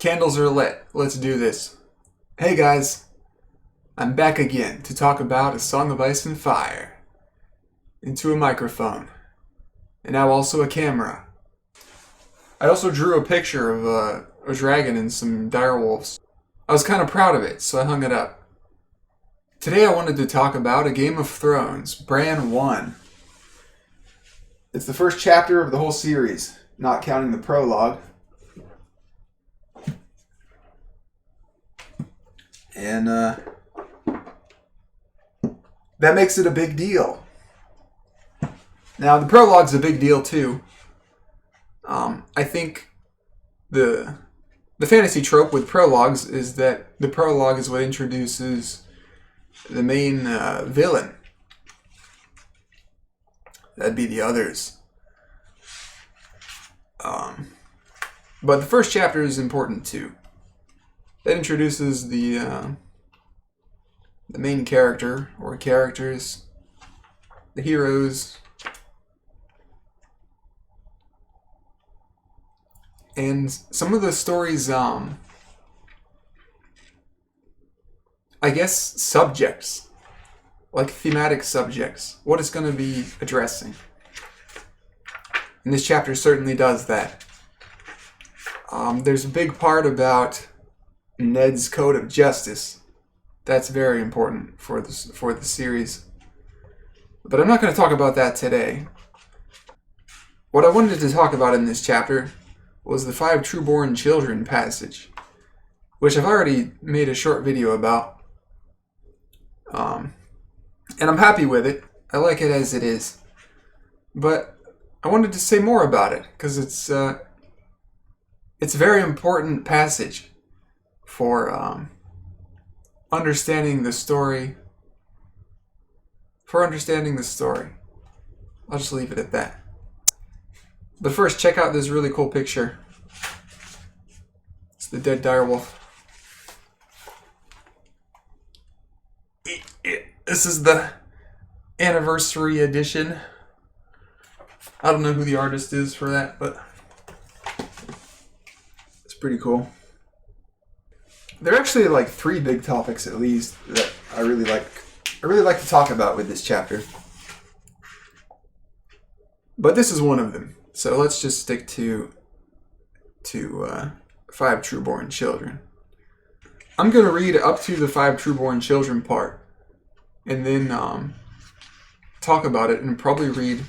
Candles are lit. Let's do this. Hey guys, I'm back again to talk about A Song of Ice and Fire. Into a microphone. And now also a camera. I also drew a picture of a dragon and some direwolves. I was kind of proud of it, so I hung it up. Today I wanted to talk about A Game of Thrones, Bran 1. It's the first chapter of the whole series, not counting the prologue. And that makes it a big deal. Now, the prologue's a big deal too. I think the fantasy trope with prologues is that the prologue is what introduces the main villain. That'd be the others. But the first chapter is important too. That introduces the main character, or characters, the heroes, and some of the stories, I guess, subjects, like thematic subjects, what it's going to be addressing. And this chapter certainly does that. There's a big part about Ned's Code of Justice. That's very important for the series. But I'm not going to talk about that today. What I wanted to talk about in this chapter was the 5 Trueborn children passage, which I've already made a short video about. And I'm happy with it. I like it as it is. But I wanted to say more about it, because it's a very important passage for understanding the story. I'll just leave it at that. But first, check out this really cool picture. It's the dead direwolf. This is the anniversary edition. I don't know who the artist is for that, but it's pretty cool. There are actually like 3 big topics at least that I really like to talk about with this chapter. But this is one of them. So let's just stick to 5 Trueborn children. I'm going to read up to the 5 Trueborn children part, and then talk about it, and probably read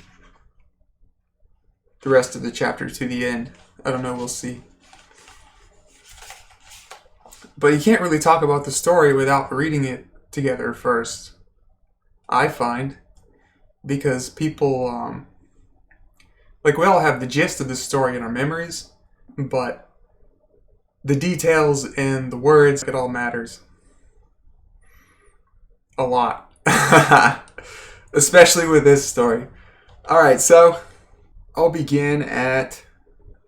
the rest of the chapter to the end. I don't know, we'll see. But you can't really talk about the story without reading it together first, I find. Because people, we all have the gist of the story in our memories, but the details and the words, it all matters. A lot. Especially with this story. Alright, so I'll begin at: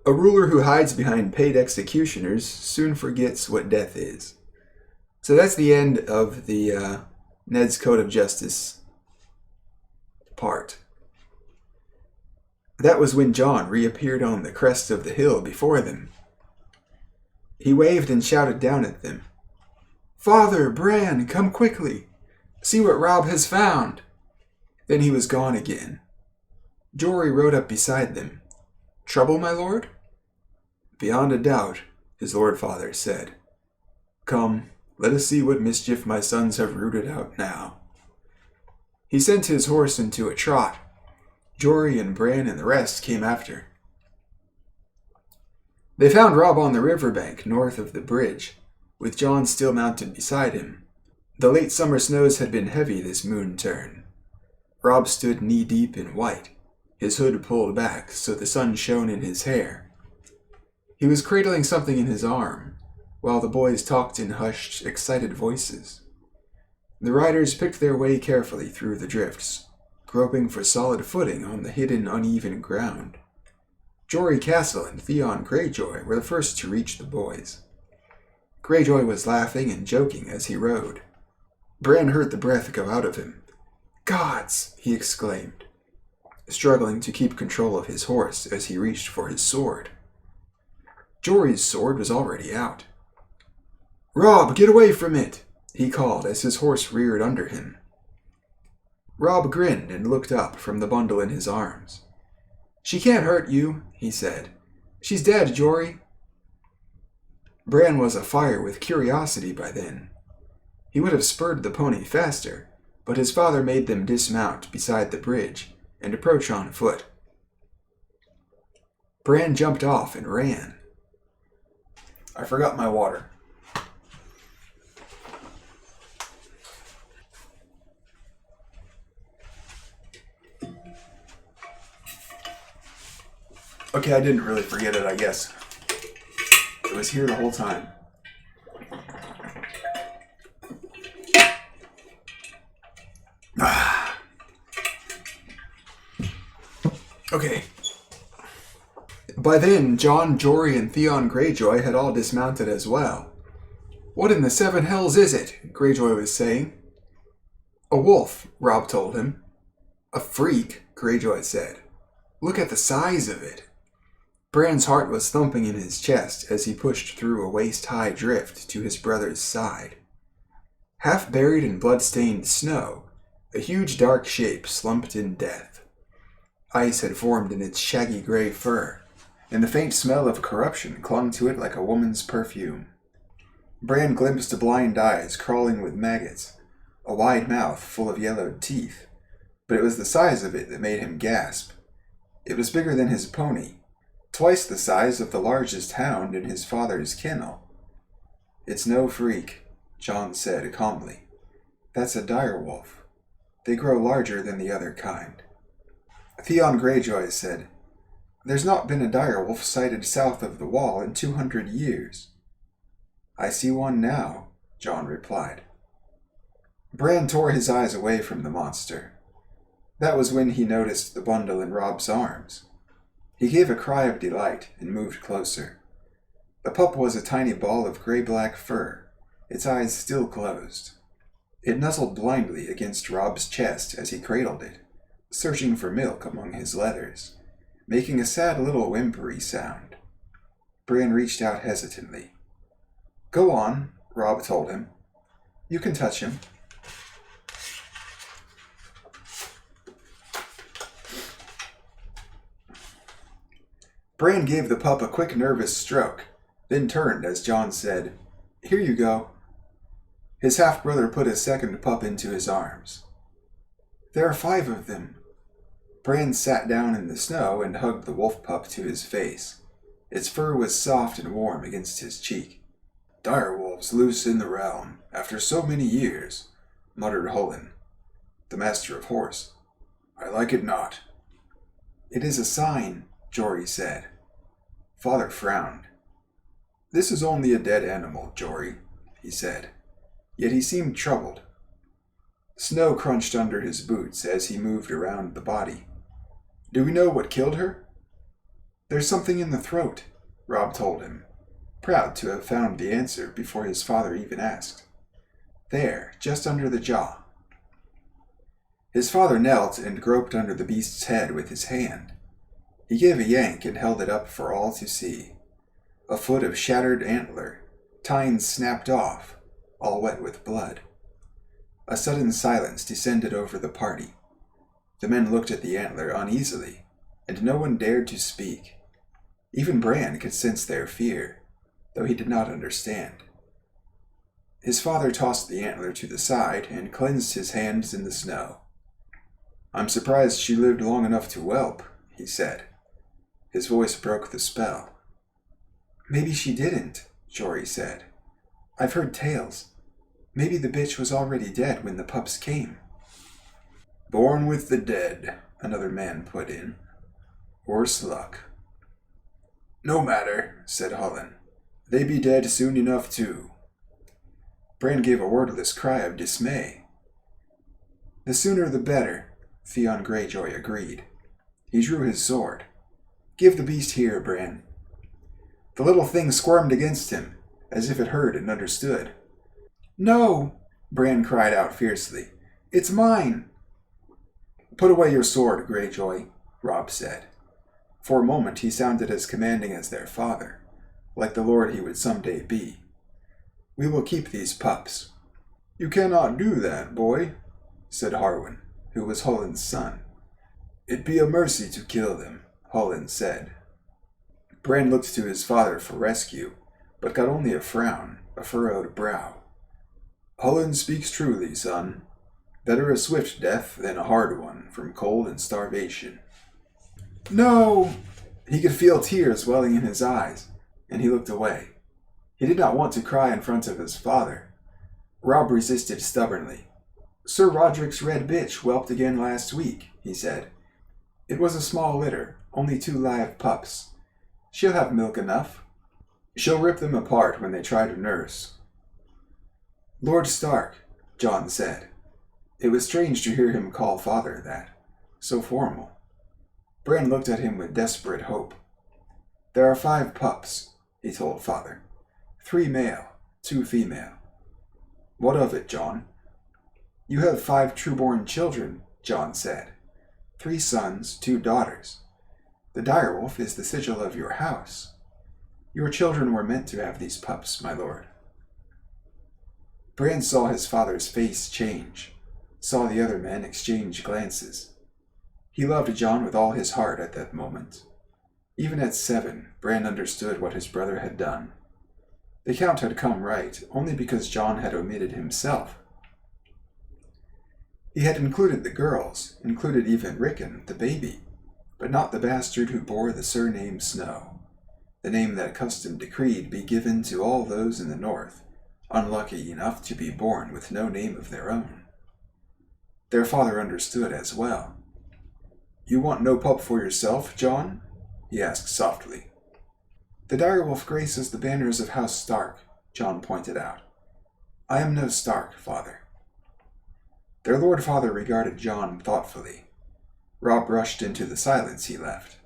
a ruler who hides behind paid executioners soon forgets what death is. So that's the end of the Ned's Code of Justice part. That was when Jon reappeared on the crest of the hill before them. He waved and shouted down at them, "Father, Bran, come quickly. See what Robb has found." Then he was gone again. Jory rode up beside them. "Trouble, my lord?" "Beyond a doubt," his lord father said. "Come, let us see what mischief my sons have rooted out now." He sent his horse into a trot. Jory and Bran and the rest came after. They found Robb on the riverbank north of the bridge, with Jon still mounted beside him. The late summer snows had been heavy this moon turn. Robb stood knee-deep in white, his hood pulled back so the sun shone in his hair. He was cradling something in his arm, while the boys talked in hushed, excited voices. The riders picked their way carefully through the drifts, groping for solid footing on the hidden, uneven ground. Jory Castle and Theon Greyjoy were the first to reach the boys. Greyjoy was laughing and joking as he rode. Bran heard the breath go out of him. "Gods!" he exclaimed, struggling to keep control of his horse as he reached for his sword. Jory's sword was already out. "Rob, get away from it!" he called as his horse reared under him. Rob grinned and looked up from the bundle in his arms. "She can't hurt you," he said. "She's dead, Jory." Bran was afire with curiosity by then. He would have spurred the pony faster, but his father made them dismount beside the bridge and approach on foot. Bran jumped off and ran. I forgot my water. Okay, I didn't really forget it, I guess. It was here the whole time. Okay. By then, Jon, Jory, and Theon Greyjoy had all dismounted as well. "What in the seven hells is it?" Greyjoy was saying. "A wolf," Robb told him. "A freak," Greyjoy said. "Look at the size of it." Bran's heart was thumping in his chest as he pushed through a waist-high drift to his brother's side. Half buried in blood-stained snow, a huge dark shape slumped in death. Ice had formed in its shaggy gray fur, and the faint smell of corruption clung to it like a woman's perfume. Bran glimpsed blind eyes crawling with maggots, a wide mouth full of yellowed teeth, but it was the size of it that made him gasp. It was bigger than his pony, twice the size of the largest hound in his father's kennel. "It's no freak," Jon said calmly. "That's a direwolf. They grow larger than the other kind." Theon Greyjoy said, "There's not been a direwolf sighted south of the Wall in 200 years. "I see one now," Jon replied. Bran tore his eyes away from the monster. That was when he noticed the bundle in Robb's arms. He gave a cry of delight and moved closer. The pup was a tiny ball of gray-black fur, its eyes still closed. It nuzzled blindly against Robb's chest as he cradled it, searching for milk among his leathers, making a sad little whimpery sound. Bran reached out hesitantly. "Go on," Robb told him. "You can touch him." Bran gave the pup a quick nervous stroke, then turned as Jon said, "Here you go." His half-brother put a second pup into his arms. "There are 5 of them." Bran sat down in the snow and hugged the wolf pup to his face. Its fur was soft and warm against his cheek. "Direwolves loose in the realm, after so many years," muttered Hullen, the master of horse. "I like it not." "It is a sign," Jory said. Father frowned. "This is only a dead animal, Jory," he said. Yet he seemed troubled. Snow crunched under his boots as he moved around the body. "Do we know what killed her?" "There's something in the throat," Robb told him, proud to have found the answer before his father even asked. "There, just under the jaw." His father knelt and groped under the beast's head with his hand. He gave a yank and held it up for all to see. A foot of shattered antler, tines snapped off, all wet with blood. A sudden silence descended over the party. The men looked at the antler uneasily, and no one dared to speak. Even Bran could sense their fear, though he did not understand. His father tossed the antler to the side and cleansed his hands in the snow. "I'm surprised she lived long enough to whelp," he said. His voice broke the spell. "Maybe she didn't," Jory said. "I've heard tales. Maybe the bitch was already dead when the pups came." "Born with the dead," another man put in. "Worse luck." "No matter," said Hullen. "They be dead soon enough, too." Bran gave a wordless cry of dismay. "The sooner the better," Theon Greyjoy agreed. He drew his sword. "Give the beast here, Bran." The little thing squirmed against him, as if it heard and understood. "No!" Bran cried out fiercely. "It's mine!" "Put away your sword, Greyjoy," Robb said. For a moment he sounded as commanding as their father, like the lord he would someday be. We will keep these pups." "You cannot do that, boy," said Harwin, who was Holland's son. "It be a mercy to kill them," Holland said. Bran looked to his father for rescue, but got only a frown, a furrowed brow. "Holland speaks truly, son. Better a swift death than a hard one from cold and starvation." "No!" He could feel tears welling in his eyes, and he looked away. He did not want to cry in front of his father. Robb resisted stubbornly. "Sir Roderick's red bitch whelped again last week," he said. "It was a small litter, only 2 live pups. She'll have milk enough. She'll rip them apart when they try to nurse." "Lord Stark," Jon said. It was strange to hear him call father that, so formal. Bran looked at him with desperate hope. "There are 5 pups," he told father. 3 male, 2 female. "What of it, Jon?" "You have 5 Trueborn children," Jon said. 3 sons, 2 daughters. The direwolf is the sigil of your house. Your children were meant to have these pups, my lord." Bran saw his father's face change, saw the other men exchange glances. He loved Jon with all his heart at that moment. Even at 7, Bran understood what his brother had done. The count had come right only because Jon had omitted himself. He had included the girls, included even Rickon, the baby, but not the bastard who bore the surname Snow, the name that custom decreed be given to all those in the north, unlucky enough to be born with no name of their own. Their father understood as well. "You want no pup for yourself, Jon?" he asked softly. "The direwolf graces the banners of House Stark," Jon pointed out. "I am no Stark, father." Their lord father regarded Jon thoughtfully. Robb rushed into the silence he left.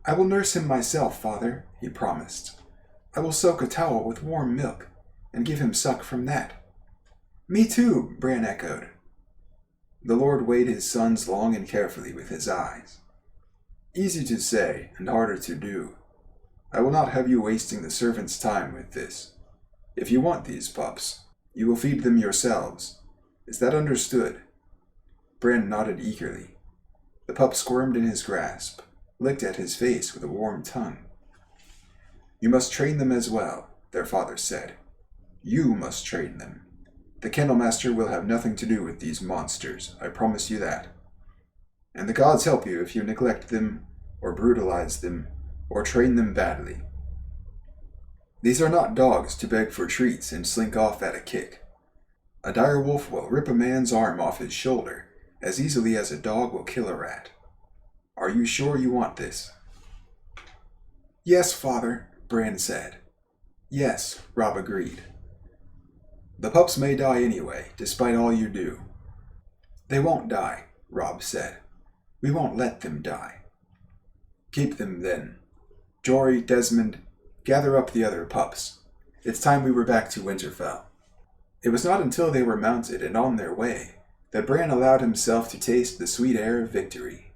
"I will nurse him myself, father," he promised. "I will soak a towel with warm milk, and give him suck from that." "Me too," Bran echoed. The lord weighed his sons long and carefully with his eyes. "Easy to say, and harder to do. I will not have you wasting the servants' time with this. If you want these pups, you will feed them yourselves. Is that understood?" Bran nodded eagerly. The pup squirmed in his grasp, licked at his face with a warm tongue. "You must train them as well," their father said. "You must train them. The kennel master will have nothing to do with these monsters, I promise you that. And the gods help you if you neglect them, or brutalize them, or train them badly. These are not dogs to beg for treats and slink off at a kick. A direwolf will rip a man's arm off his shoulder as easily as a dog will kill a rat. Are you sure you want this?" "Yes, father," Bran said. "Yes," Robb agreed. "The pups may die anyway, despite all you do." "They won't die," Robb said. "We won't let them die." "Keep them, then. Jory, Desmond, gather up the other pups. It's time we were back to Winterfell." It was not until they were mounted and on their way that Bran allowed himself to taste the sweet air of victory.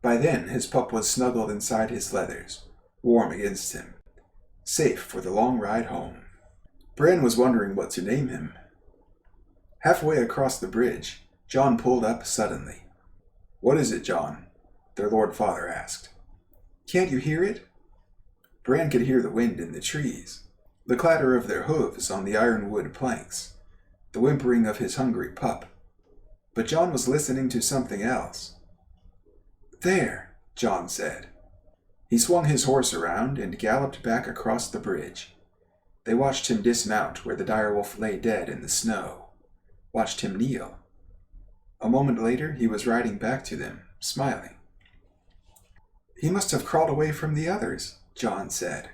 By then, his pup was snuggled inside his leathers, warm against him, safe for the long ride home. Bran was wondering what to name him. Halfway across the bridge, Jon pulled up suddenly. "What is it, Jon?" their lord father asked. "Can't you hear it?" Bran could hear the wind in the trees, the clatter of their hooves on the ironwood planks, the whimpering of his hungry pup. But Jon was listening to something else. "There," Jon said. He swung his horse around and galloped back across the bridge. They watched him dismount where the direwolf lay dead in the snow, watched him kneel. A moment later, he was riding back to them, smiling. "He must have crawled away from the others," Jon said.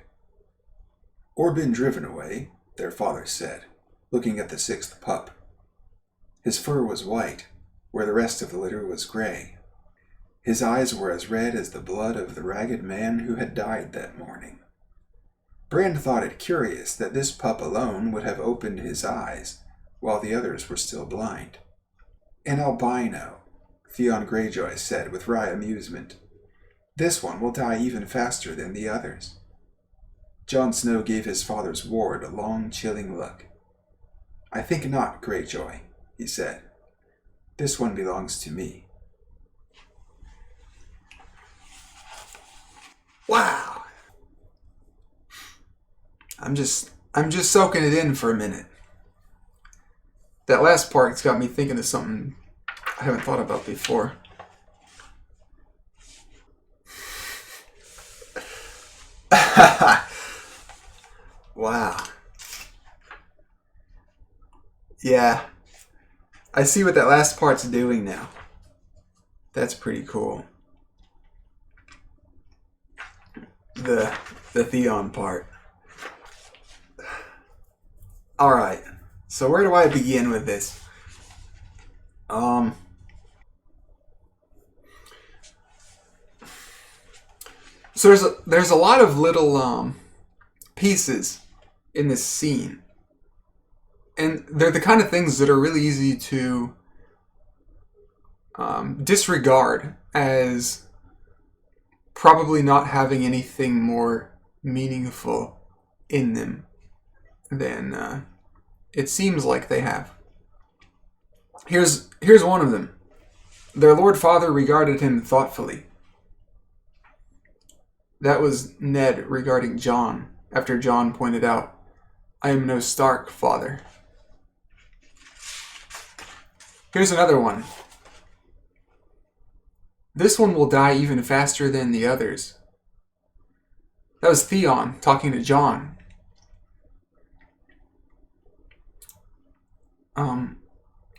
"Or been driven away," their father said, looking at the 6th pup. His fur was white, where the rest of the litter was gray. His eyes were as red as the blood of the ragged man who had died that morning. Bran thought it curious that this pup alone would have opened his eyes, while the others were still blind. "An albino," Theon Greyjoy said with wry amusement. "This one will die even faster than the others." Jon Snow gave his father's ward a long, chilling look. "I think not, Greyjoy," he said. "This one belongs to me." Wow! I'm just soaking it in for a minute. That last part's got me thinking of something I haven't thought about before. Wow. Yeah. I see what that last part's doing now. That's pretty cool. The Theon part. Alright. So where do I begin with this? So there's a lot of little pieces in this scene. And they're the kind of things that are really easy to disregard as probably not having anything more meaningful in them than it seems like they have. Here's one of them. Their Lord Father regarded him thoughtfully. That was Ned regarding Jon, after Jon pointed out, "I am no Stark, Father." Here's another one. "This one will die even faster than the others." That was Theon talking to Jon.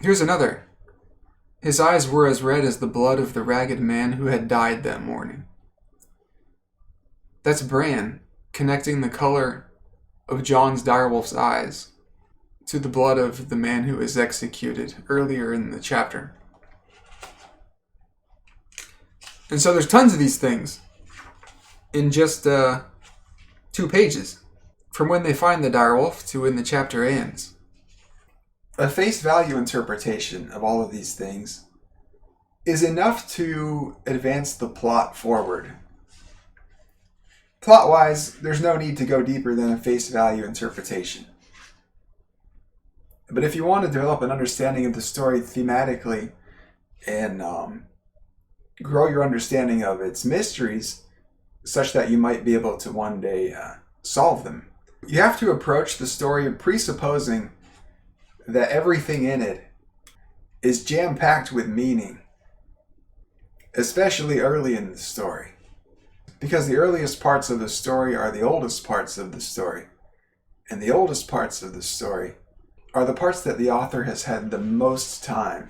Here's another. "His eyes were as red as the blood of the ragged man who had died that morning." That's Bran connecting the color of Jon's direwolf's eyes to the blood of the man who was executed earlier in the chapter. And so there's tons of these things in just 2 pages, from when they find the direwolf to when the chapter ends. A face value interpretation of all of these things is enough to advance the plot forward. Plot-wise, there's no need to go deeper than a face value interpretation. But if you want to develop an understanding of the story thematically and grow your understanding of its mysteries such that you might be able to one day solve them, you have to approach the story presupposing that everything in it is jam-packed with meaning, especially early in the story. Because the earliest parts of the story are the oldest parts of the story. And the oldest parts of the story are the parts that the author has had the most time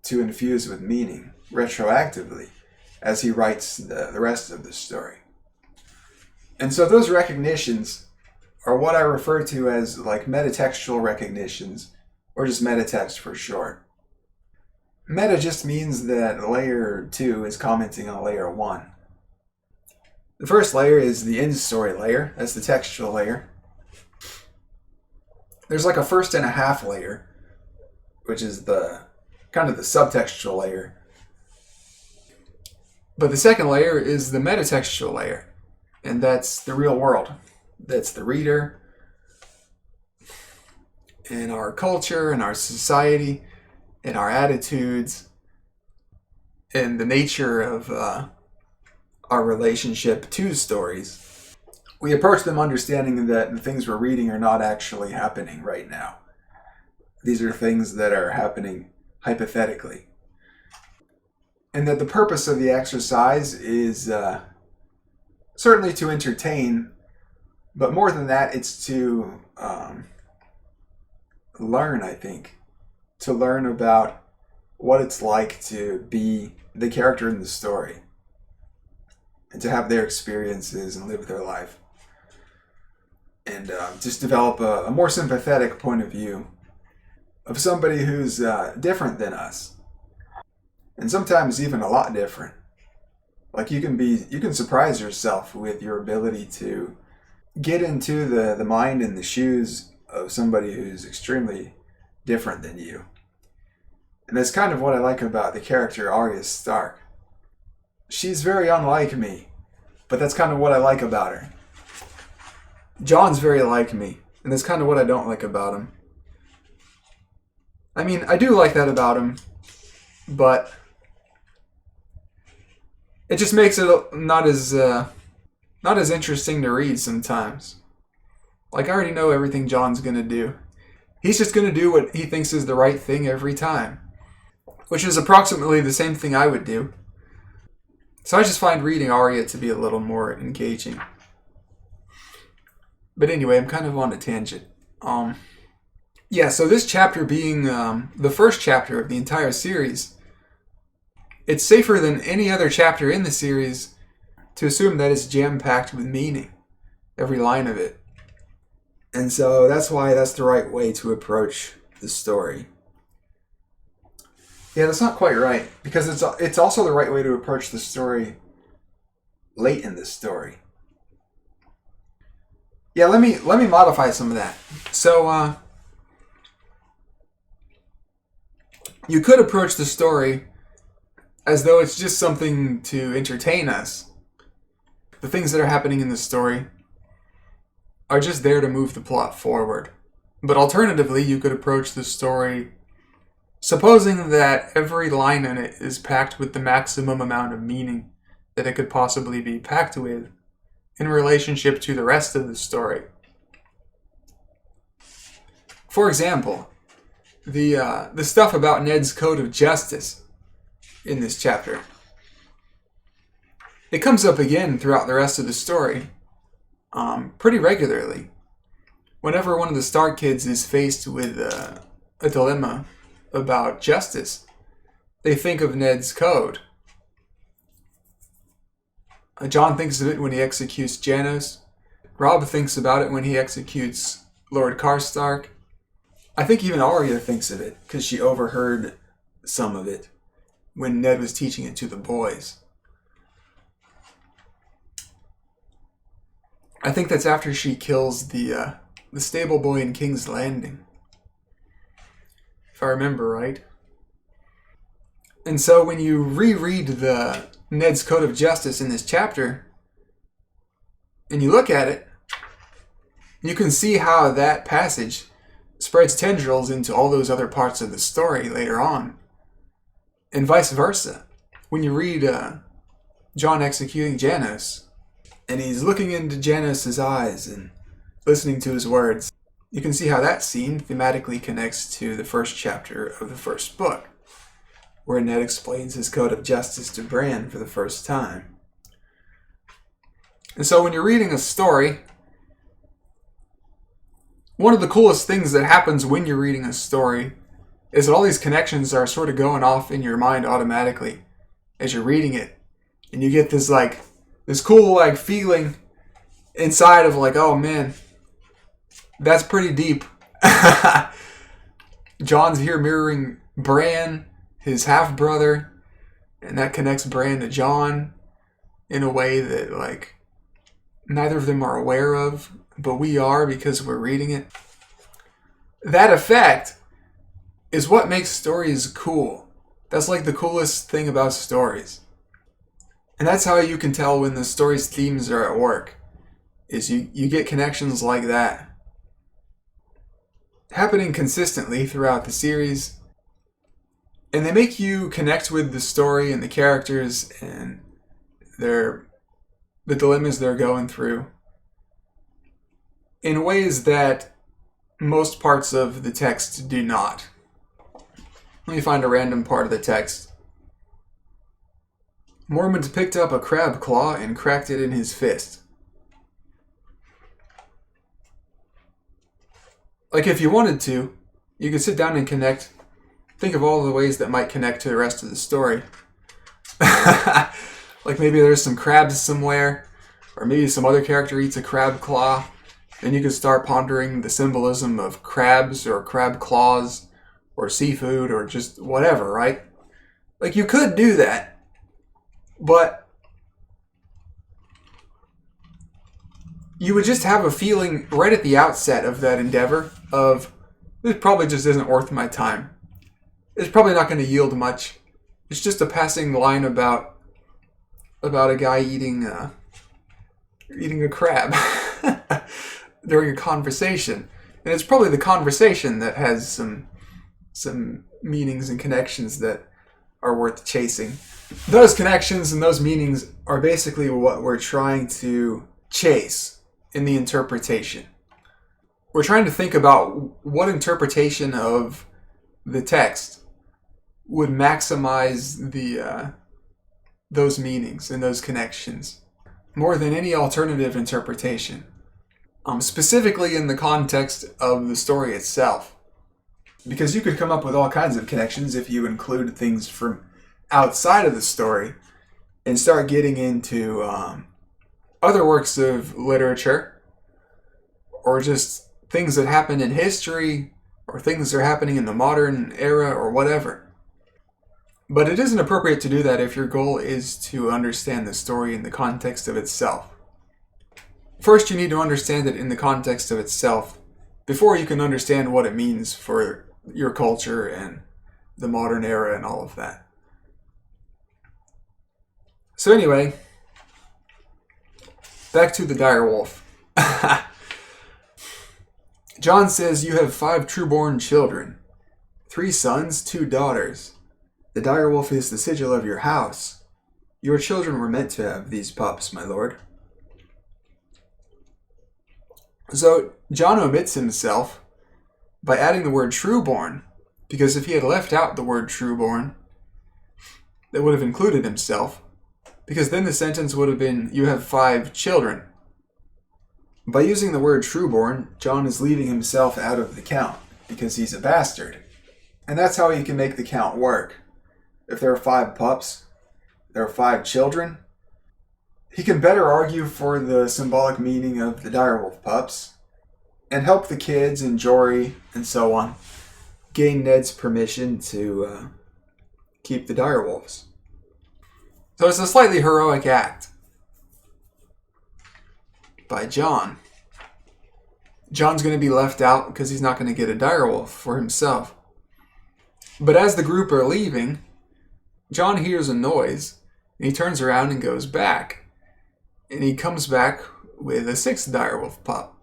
to infuse with meaning, retroactively, as he writes the rest of the story. And so those recognitions are what I refer to as like metatextual recognitions, or just metatext for short. Meta just means that layer 2 is commenting on layer 1. The first layer is the in-story layer. That's the textual layer. There's like a first and a half layer, which is the kind of the subtextual layer. But the second layer is the metatextual layer, and that's the real world. That's the reader, and our culture, and our society, and our attitudes, and the nature of our relationship to stories. We approach them understanding that the things we're reading are not actually happening right now. These are things that are happening hypothetically. And that the purpose of the exercise is certainly to entertain, but more than that, it's to learn, I think. To learn about what it's like to be the character in the story. And to have their experiences and live their life. And just develop a more sympathetic point of view of somebody who's different than us. And sometimes even a lot different. Like you can surprise yourself with your ability to get into the mind and the shoes of somebody who's extremely different than you. And that's kind of what I like about the character Arya Stark. She's very unlike me, but that's kind of what I like about her. John's very like me, and that's kind of what I don't like about him. I mean, I do like that about him, but it just makes it not as interesting to read sometimes. Like, I already know everything John's gonna do. He's just gonna do what he thinks is the right thing every time, which is approximately the same thing I would do. So I just find reading Arya to be a little more engaging. But anyway, I'm kind of on a tangent. Yeah, so this chapter being the first chapter of the entire series, it's safer than any other chapter in the series to assume that it's jam-packed with meaning, every line of it. And so that's why that's the right way to approach the story. Yeah, that's not quite right, because it's also the right way to approach the story late in the story. Yeah, let me modify some of that. So you could approach the story as though it's just something to entertain us. The things that are happening in the story are just there to move the plot forward. But alternatively, you could approach the story supposing that every line in it is packed with the maximum amount of meaning that it could possibly be packed with in relationship to the rest of the story. For example, the stuff about Ned's code of justice in this chapter. It comes up again throughout the rest of the story, pretty regularly. Whenever one of the Stark kids is faced with a dilemma about justice, they think of Ned's code. Jon thinks of it when he executes Janos. Robb thinks about it when he executes Lord Karstark. I think even Arya thinks of it, because she overheard some of it when Ned was teaching it to the boys. I think that's after she kills the stable boy in King's Landing, if I remember right. And so when you reread the Ned's Code of Justice in this chapter, and you look at it, you can see how that passage spreads tendrils into all those other parts of the story later on. And vice versa. When you read Jon executing Janos, and he's looking into Janos' eyes and listening to his words, you can see how that scene thematically connects to the first chapter of the first book, where Ned explains his code of justice to Bran for the first time. And so when you're reading a story, one of the coolest things that happens when you're reading a story is that all these connections are sort of going off in your mind automatically as you're reading it. And you get this cool feeling inside of oh man, that's pretty deep. Jon's here mirroring Bran, his half-brother, and that connects Bran to Jon in a way that neither of them are aware of, but we are because we're reading it. That effect is what makes stories cool. That's the coolest thing about stories. And that's how you can tell when the story's themes are at work, is you get connections like that happening consistently throughout the series, and they make you connect with the story and the characters and the dilemmas they're going through in ways that most parts of the text do not. Let me find a random part of the text. Mormont picked up a crab claw and cracked it in his fist. If you wanted to, you could sit down and think of all the ways that might connect to the rest of the story. Maybe there's some crabs somewhere, or maybe some other character eats a crab claw. Then you could start pondering the symbolism of crabs or crab claws or seafood or just whatever, right? You could do that, but you would just have a feeling right at the outset of that endeavor of, this probably just isn't worth my time. It's probably not going to yield much. It's just a passing line about a guy eating a crab. during a conversation. And it's probably the conversation that has some meanings and connections that are worth chasing. Those connections and those meanings are basically what we're trying to chase in the interpretation. We're trying to think about what interpretation of the text would maximize those meanings and those connections more than any alternative interpretation. Specifically in the context of the story itself. Because you could come up with all kinds of connections if you include things from outside of the story and start getting into other works of literature or just things that happen in history or things that are happening in the modern era or whatever. But it isn't appropriate to do that if your goal is to understand the story in the context of itself. First, you need to understand it in the context of itself before you can understand what it means for your culture and the modern era and all of that. So anyway, back to the direwolf. John says, "You have 5 trueborn children, 3 sons, 2 daughters. The direwolf is the sigil of your house. Your children were meant to have these pups, my lord." So John omits himself by adding the word trueborn, because if he had left out the word trueborn, that would have included himself, because then the sentence would have been, "You have 5 children." By using the word trueborn, John is leaving himself out of the count, because he's a bastard. And that's how he can make the count work. If there are 5 pups, there are 5 children, he can better argue for the symbolic meaning of the direwolf pups and help the kids and Jory and so on gain Ned's permission to keep the direwolves. So it's a slightly heroic act by John. John's going to be left out because he's not going to get a direwolf for himself. But as the group are leaving, John hears a noise and he turns around and goes back. And he comes back with a 6th direwolf pup.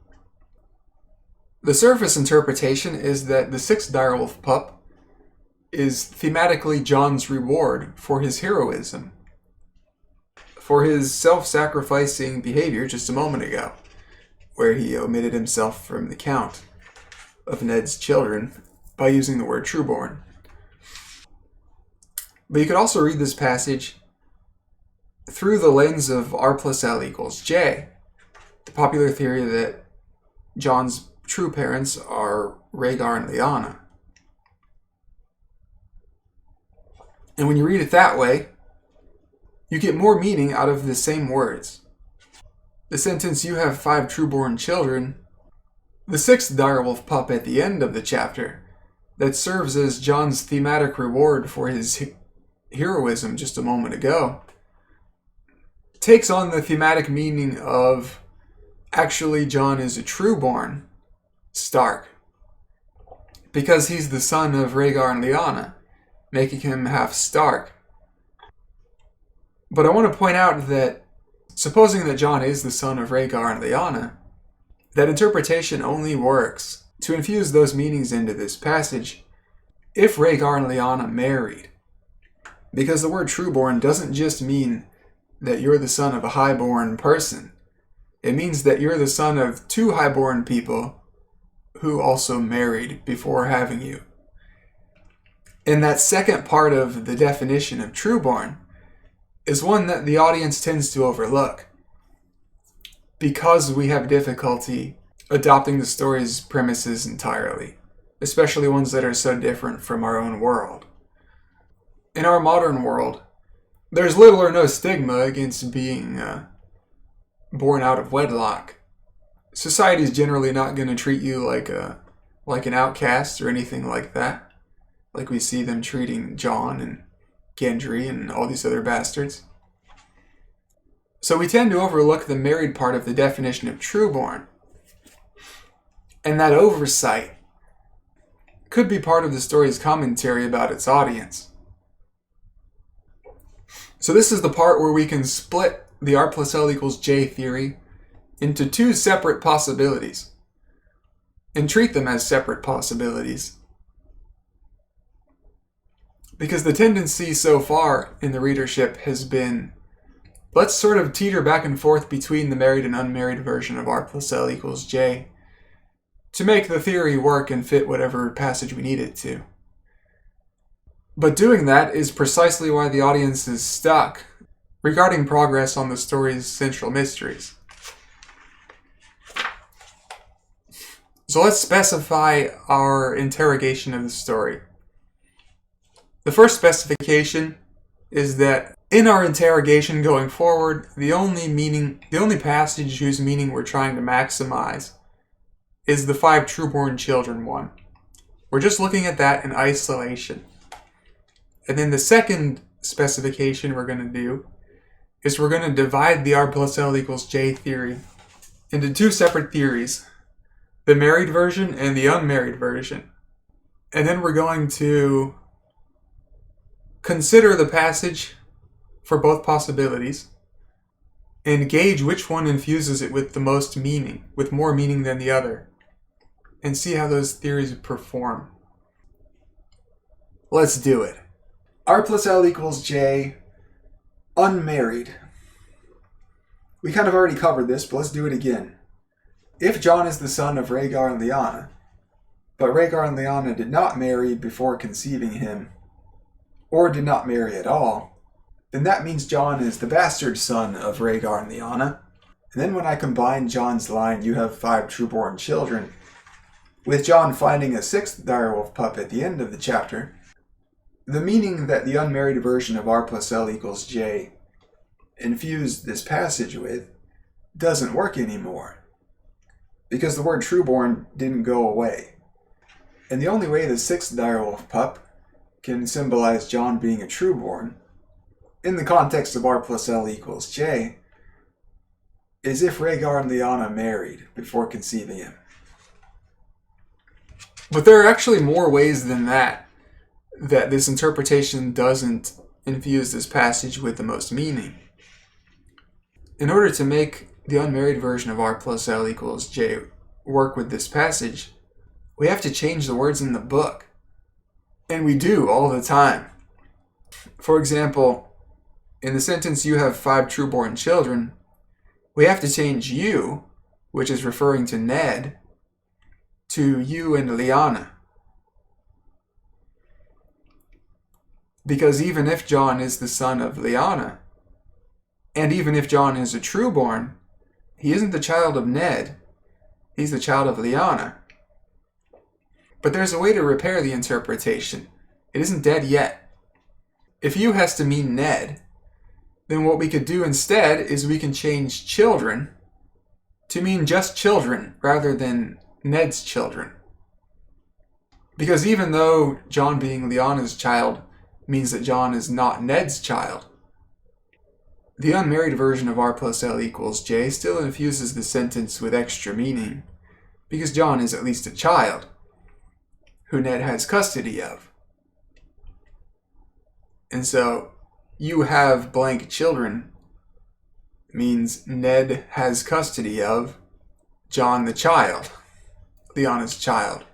The surface interpretation is that the 6th direwolf pup is thematically John's reward for his heroism, for his self-sacrificing behavior just a moment ago, where he omitted himself from the count of Ned's children by using the word trueborn. But you could also read this passage through the lens of R plus L equals J, the popular theory that John's true parents are Rhaegar and Lyanna. And when you read it that way, you get more meaning out of the same words. The sentence, "You have 5 trueborn children," the 6th direwolf pup at the end of the chapter, that serves as John's thematic reward for his heroism just a moment ago, takes on the thematic meaning of actually John is a trueborn Stark, because he's the son of Rhaegar and Lyanna, making him half Stark. But I want to point out that, supposing that John is the son of Rhaegar and Lyanna, that interpretation only works to infuse those meanings into this passage if Rhaegar and Lyanna married. Because the word trueborn doesn't just mean that you're the son of a highborn person. It means that you're the son of 2 highborn people who also married before having you. And that second part of the definition of trueborn is one that the audience tends to overlook, because we have difficulty adopting the story's premises entirely, especially ones that are so different from our own world. In our modern world, there's little or no stigma against being born out of wedlock. Society's generally not going to treat you like an outcast or anything like that, like we see them treating John and Gendry and all these other bastards. So we tend to overlook the married part of the definition of trueborn. And that oversight could be part of the story's commentary about its audience. So this is the part where we can split the R plus L equals J theory into two separate possibilities and treat them as separate possibilities. Because the tendency so far in the readership has been, let's sort of teeter back and forth between the married and unmarried version of R plus L equals J to make the theory work and fit whatever passage we need it to. But doing that is precisely why the audience is stuck regarding progress on the story's central mysteries. So let's specify our interrogation of the story. The first specification is that in our interrogation going forward, the only passage whose meaning we're trying to maximize is the 5 Trueborn children one. We're just looking at that in isolation. And then the second specification we're going to do is we're going to divide the R plus L equals J theory into two separate theories, the married version and the unmarried version. And then we're going to consider the passage for both possibilities and gauge which one infuses it with the most meaning, with more meaning than the other, and see how those theories perform. Let's do it. R plus L equals J, unmarried. We kind of already covered this, but let's do it again. If John is the son of Rhaegar and Lyanna, but Rhaegar and Lyanna did not marry before conceiving him, or did not marry at all, then that means John is the bastard son of Rhaegar and Lyanna. And then when I combine John's line, you have 5 Trueborn children, with John finding a 6th direwolf pup at the end of the chapter, the meaning that the unmarried version of R plus L equals J infused this passage with doesn't work anymore, because the word Trueborn didn't go away. And the only way the 6th direwolf pup can symbolize John being a Trueborn, in the context of R plus L equals J, is if Rhaegar and Lyanna married before conceiving him. But there are actually more ways than that this interpretation doesn't infuse this passage with the most meaning. In order to make the unmarried version of R plus L equals J work with this passage, we have to change the words in the book. And we do all the time. For example, in the sentence, you have 5 Trueborn children, we have to change you, which is referring to Ned, to you and Lyanna. Because even if John is the son of Lyanna, and even if John is a Trueborn, he isn't the child of Ned, he's the child of Lyanna. But there's a way to repair the interpretation. It isn't dead yet. If you has to mean Ned, then what we could do instead is we can change children to mean just children rather than Ned's children. Because even though John being Lyanna's child means that John is not Ned's child, the unmarried version of R plus L equals J still infuses the sentence with extra meaning, because John is at least a child who Ned has custody of. And so, you have blank children means Ned has custody of John the child, Lyanna's child.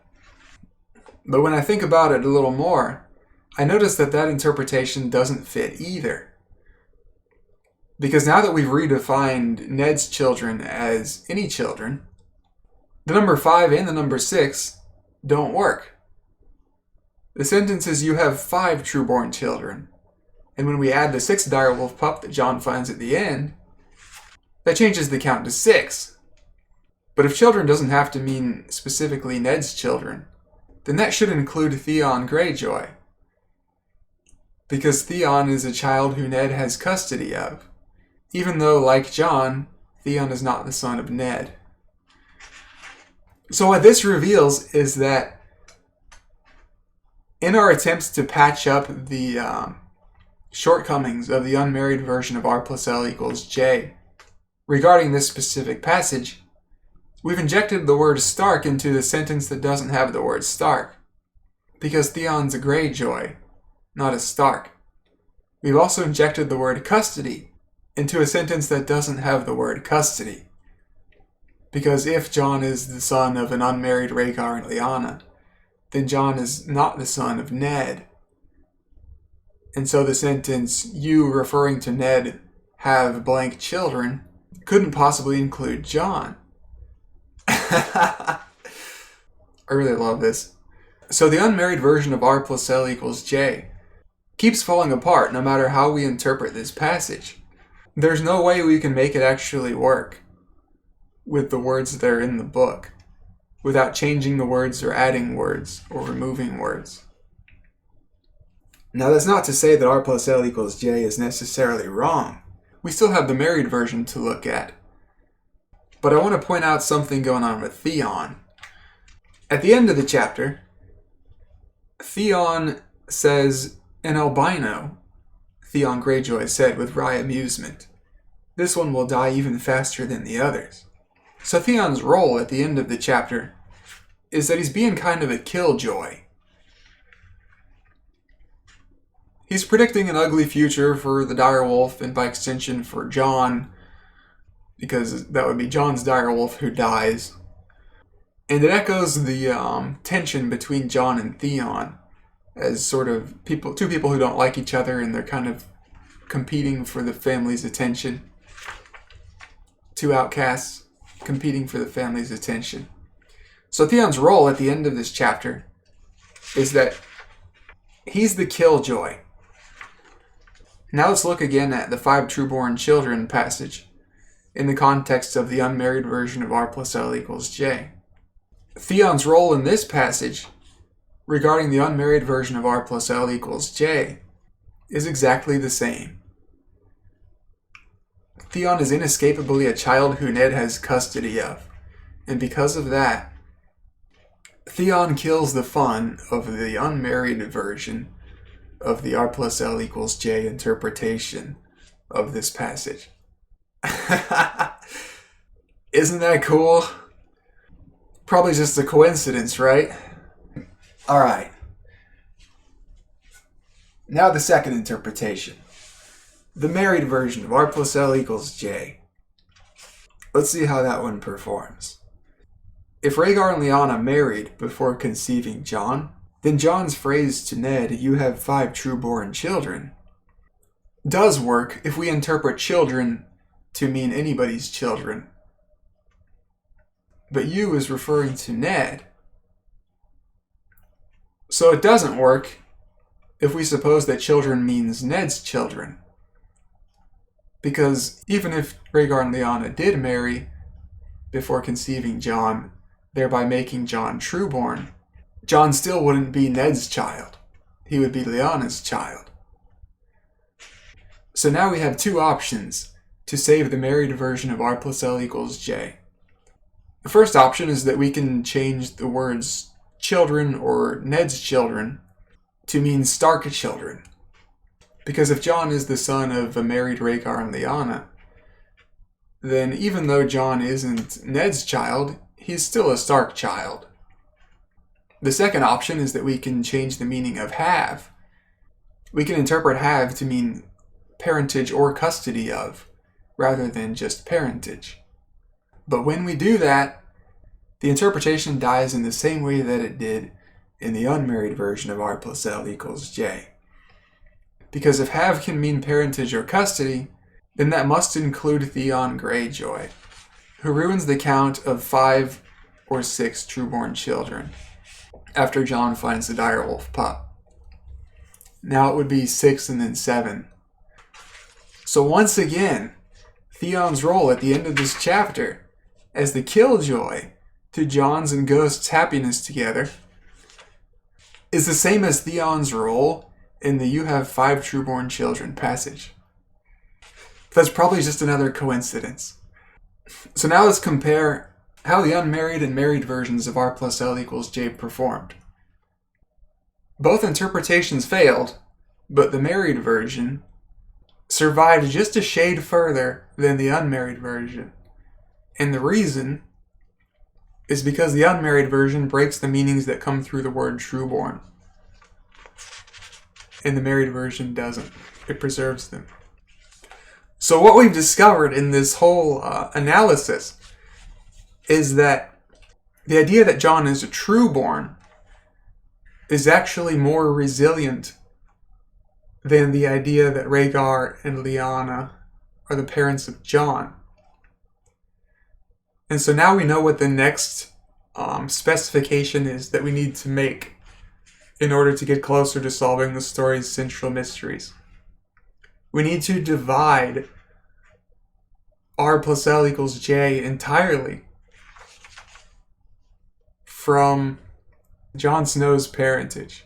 But when I think about it a little more, I notice that interpretation doesn't fit either. Because now that we've redefined Ned's children as any children, the number 5 and the number 6 don't work. The sentence is you have 5 Trueborn children. And when we add the 6th direwolf pup that John finds at the end, that changes the count to 6. But if children doesn't have to mean specifically Ned's children, then that should include Theon Greyjoy. Because Theon is a child who Ned has custody of, even though, like John, Theon is not the son of Ned. So what this reveals is that in our attempts to patch up the shortcomings of the unmarried version of R plus L equals J regarding this specific passage, we've injected the word Stark into the sentence that doesn't have the word Stark, because Theon's a Greyjoy, not a Stark. We've also injected the word custody into a sentence that doesn't have the word custody, Because if John is the son of an unmarried Rhaegar and Lyanna, then John is not the son of Ned. And so the sentence, you referring to Ned have blank children, couldn't possibly include John. I really love this. So the unmarried version of R plus L equals J keeps falling apart no matter how we interpret this passage. There's no way we can make it actually work with the words that are in the book without changing the words or adding words or removing words. Now that's not to say that R plus L equals J is necessarily wrong. We still have the married version to look at. But I want to point out something going on with Theon. At the end of the chapter, Theon says, an albino, Theon Greyjoy said with wry amusement. This one will die even faster than the others. So Theon's role at the end of the chapter is that he's being kind of a killjoy. He's predicting an ugly future for the direwolf and by extension for Jon, because that would be Jon's direwolf who dies. And it echoes the tension between Jon and Theon as sort of two people who don't like each other and they're kind of competing for the family's attention. Two outcasts competing for the family's attention. So Theon's role at the end of this chapter is that he's the killjoy. Now let's look again at the 5 Trueborn children passage in the context of the unmarried version of R plus L equals J. Theon's role in this passage regarding the unmarried version of R plus L equals J is exactly the same. Theon is inescapably a child who Ned has custody of, and because of that, Theon kills the fun of the unmarried version of the R plus L equals J interpretation of this passage. Isn't that cool? Probably just a coincidence, right? Alright. Now the second interpretation. The married version of R plus L equals J. Let's see how that one performs. If Rhaegar and Lyanna married before conceiving Jon, then Jon's phrase to Ned, you have 5 trueborn children, does work if we interpret children to mean anybody's children. But you is referring to Ned. So it doesn't work if we suppose that children means Ned's children. Because even if Rhaegar and Lyanna did marry before conceiving Jon, thereby making Jon trueborn, Jon still wouldn't be Ned's child. He would be Lyanna's child. So now we have 2 options to save the married version of R plus L equals J. The first option is that we can change the words children or Ned's children to mean Stark children. Because if Jon is the son of a married Rhaegar and Lyanna, then even though Jon isn't Ned's child, he's still a Stark child. The second option is that we can change the meaning of have. We can interpret have to mean parentage or custody of, rather than just parentage. But when we do that, the interpretation dies in the same way that it did in the unmarried version of R plus L equals J. Because if have can mean parentage or custody, then that must include Theon Greyjoy, who ruins the count of 5 or 6 trueborn children after Jon finds the direwolf pup. Now it would be 6 and then 7. So once again, Theon's role at the end of this chapter as the killjoy to Jon's and Ghost's happiness together is the same as Theon's role in the you have 5 trueborn children passage. That's probably just another coincidence. So now let's compare how the unmarried and married versions of R plus L equals J performed. Both interpretations failed, but the married version survived just a shade further than the unmarried version. And the reason is because the unmarried version breaks the meanings that come through the word trueborn. And the married version doesn't. It preserves them. So what we've discovered in this whole analysis is that the idea that John is a Trueborn is actually more resilient than the idea that Rhaegar and Lyanna are the parents of John. And so now we know what the next specification is that we need to make in order to get closer to solving the story's central mysteries. We need to divide R plus L equals J entirely from Jon Snow's parentage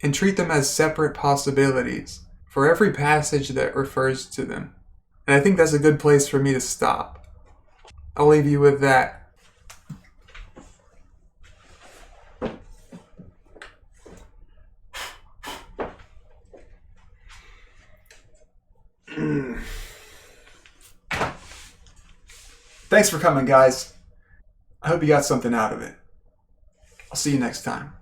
and treat them as separate possibilities for every passage that refers to them. And I think that's a good place for me to stop. I'll leave you with that. Thanks for coming, guys. I hope you got something out of it. I'll see you next time.